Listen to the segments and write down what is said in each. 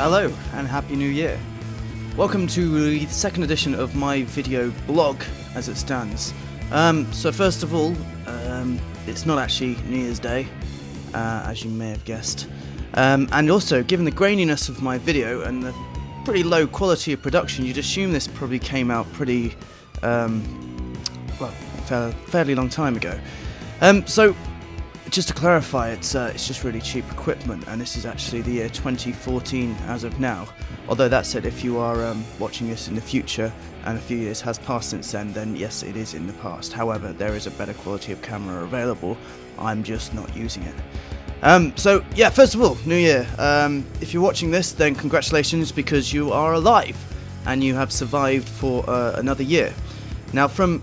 Hello and Happy New Year. Welcome to the second edition of my video blog as it stands. So first of all, it's not actually New Year's Day, as you may have guessed. And also, given the graininess of my video and the pretty low quality of production, you'd assume this probably came out pretty, fairly long time ago. So, just to clarify, it's just really cheap equipment, and this is actually the year 2014 as of now. Although that said, if you are watching this in the future and a few years has passed since then yes, it is in the past. However, there is a better quality of camera available. I'm just not using it. So yeah, first of all, New Year. If you're watching this, then congratulations, because you are alive and you have survived for another year. Now, from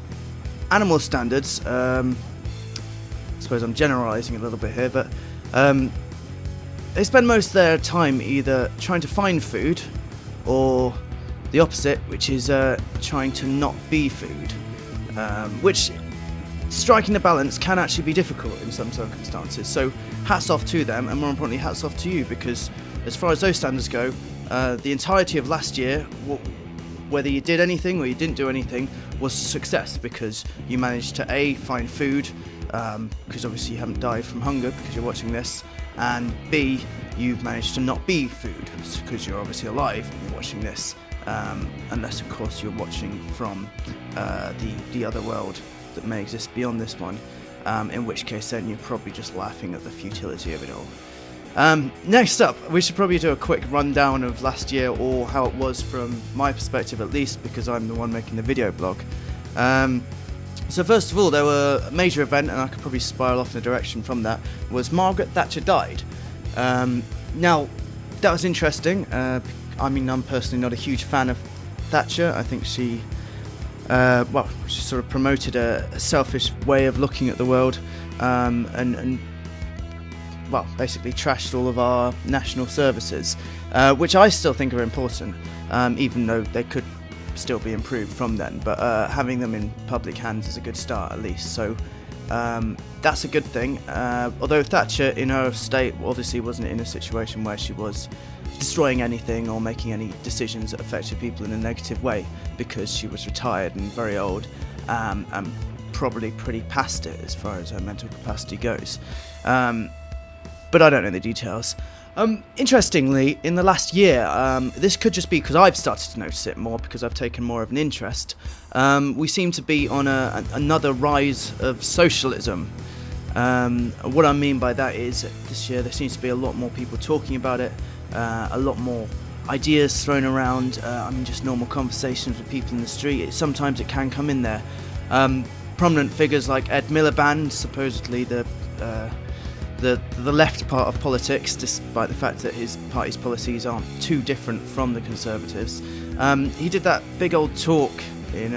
animal standards, I suppose I'm generalising a little bit here, but they spend most of their time either trying to find food or the opposite, which is trying to not be food, which, striking the balance, can actually be difficult in some circumstances. So hats off to them, and more importantly, hats off to you, because as far as those standards go, the entirety of last year, whether you did anything or you didn't do anything, was a success, because you managed to A, find food, because obviously you haven't died from hunger because you're watching this, and B, you've managed to not be food because you're obviously alive and you're watching this, unless of course you're watching from the other world that may exist beyond this one, in which case then you're probably just laughing at the futility of it all. Next up, we should probably do a quick rundown of last year, or how it was from my perspective at least, because I'm the one making the video blog. So first of all, there were a major event, and I could probably spiral off in a direction from that, was Margaret Thatcher died. Now, that was interesting. I mean, I'm personally not a huge fan of Thatcher. I think she sort of promoted a selfish way of looking at the world, and basically trashed all of our national services, which I still think are important, even though they could still be improved from then, but having them in public hands is a good start at least, so that's a good thing. Although Thatcher in her state obviously wasn't in a situation where she was destroying anything or making any decisions that affected people in a negative way, because she was retired and very old, and probably pretty past it as far as her mental capacity goes, but I don't know the details. Interestingly, in the last year, this could just be because I've started to notice it more because I've taken more of an interest, we seem to be on another rise of socialism. What I mean by that is, this year there seems to be a lot more people talking about it, a lot more ideas thrown around, just normal conversations with people in the street. Sometimes it can come in there. Prominent figures like Ed Miliband, supposedly the left part of politics, despite the fact that his party's policies aren't too different from the Conservatives. He did that big old talk in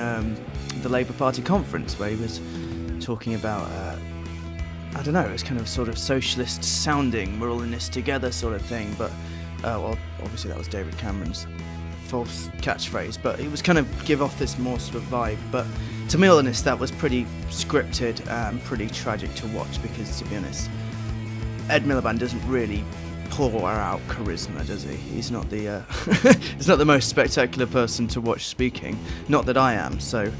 the Labour Party conference where he was talking about, I don't know, it was kind of sort of socialist sounding, we're all in this together sort of thing, but, obviously that was David Cameron's false catchphrase, but he was kind of give off this more sort of vibe. But to be honest, that was pretty scripted and pretty tragic to watch, because to be honest, Ed Miliband doesn't really pour out charisma, does he? He's not the he's not the most spectacular person to watch speaking. Not that I am. So,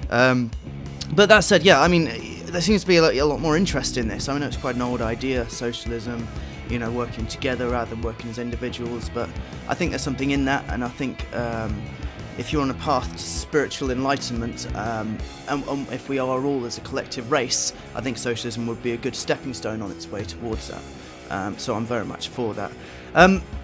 but that said, yeah, I mean, there seems to be a lot more interest in this. I mean, it's quite an old idea, socialism, working together rather than working as individuals. But I think there's something in that, and I think if you're on a path to spiritual enlightenment, and if we are all as a collective race, I think socialism would be a good stepping stone on its way towards that. So I'm very much for that.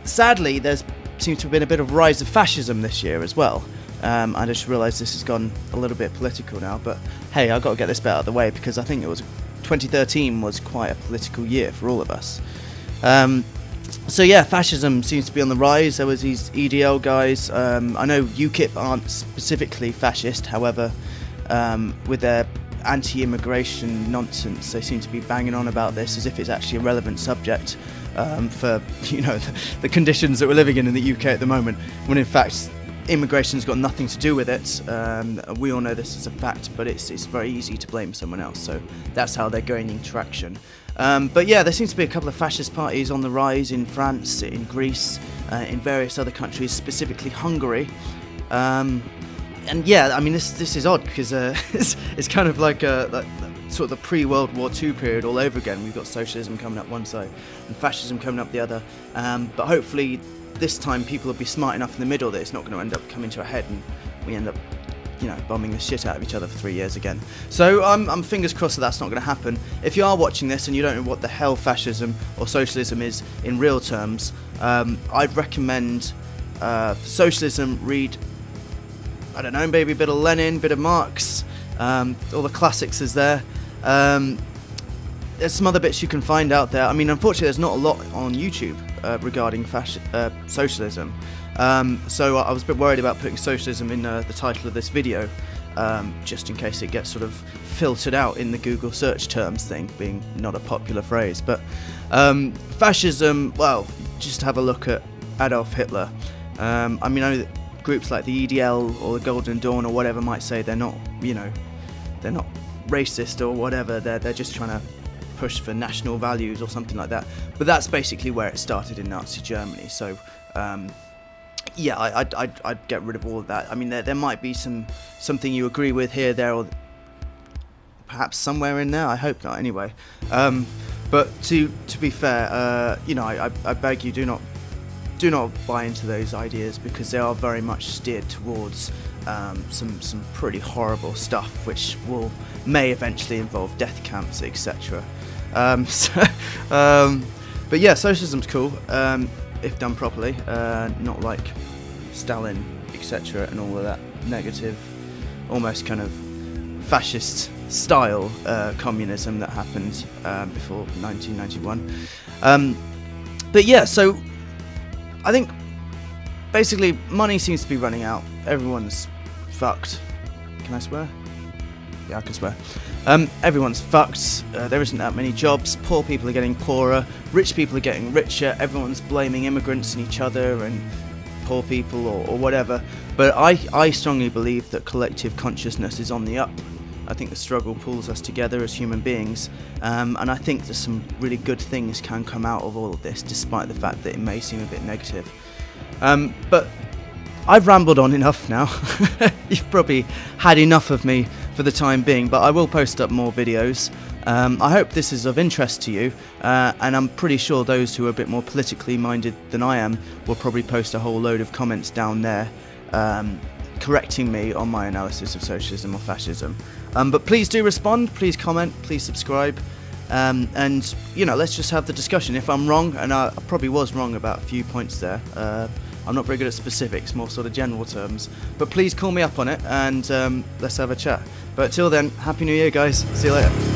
Sadly, there seems to have been a bit of rise of fascism this year as well. I just realised this has gone a little bit political now, but hey, I've got to get this bit out of the way, because I think 2013 was quite a political year for all of us. So yeah, fascism seems to be on the rise. There was these EDL guys. I know UKIP aren't specifically fascist, however, with their anti-immigration nonsense, they seem to be banging on about this as if it's actually a relevant subject for the conditions that we're living in the UK at the moment, when in fact immigration's got nothing to do with it. We all know this is a fact, but it's very easy to blame someone else, so that's how they're gaining traction. But yeah, there seems to be a couple of fascist parties on the rise in France, in Greece, in various other countries, specifically Hungary. And yeah, I mean, this is odd because it's kind of like sort of the pre-World War II period all over again. We've got socialism coming up one side and fascism coming up the other. But hopefully this time people will be smart enough in the middle that it's not going to end up coming to a head and we end up, you know, bombing the shit out of each other for 3 years again. So I'm fingers crossed that that's not going to happen. If you are watching this and you don't know what the hell fascism or socialism is in real terms, I'd recommend for socialism read, I don't know, maybe a bit of Lenin, bit of Marx, all the classics is there. There's some other bits you can find out there. I mean, unfortunately, there's not a lot on YouTube regarding socialism. So I was a bit worried about putting socialism in the title of this video, just in case it gets sort of filtered out in the Google search terms thing, being not a popular phrase. But fascism, well, just have a look at Adolf Hitler. I mean, I know that groups like the EDL or the Golden Dawn or whatever might say they're not, you know, they're not racist or whatever. They're just trying to push for national values or something like that. But that's basically where it started in Nazi Germany. So yeah, I'd get rid of all of that. I mean, there might be something you agree with here, there, or perhaps somewhere in there. I hope not, anyway. But to be fair, you know, I beg you, do not buy into those ideas, because they are very much steered towards some pretty horrible stuff, which may eventually involve death camps, etc. But yeah, socialism's cool. If done properly, not like Stalin, etc., and all of that negative, almost kind of fascist style communism that happened before 1991. But yeah, so I think basically money seems to be running out. Everyone's fucked. Can I swear? Yeah, I can swear. Everyone's fucked. There isn't that many jobs. Poor people are getting poorer. Rich people are getting richer. Everyone's blaming immigrants and each other and poor people or whatever. But I strongly believe that collective consciousness is on the up. I think the struggle pulls us together as human beings. And I think that some really good things can come out of all of this, despite the fact that it may seem a bit negative. But I've rambled on enough now. You've probably had enough of me for the time being, but I will post up more videos. I hope this is of interest to you, and I'm pretty sure those who are a bit more politically minded than I am will probably post a whole load of comments down there correcting me on my analysis of socialism or fascism. But please do respond, please comment, please subscribe, and you know, let's just have the discussion. If I'm wrong, and I probably was wrong about a few points there, I'm not very good at specifics, more sort of general terms, but please call me up on it and let's have a chat. But till then, Happy New Year, guys. See you later.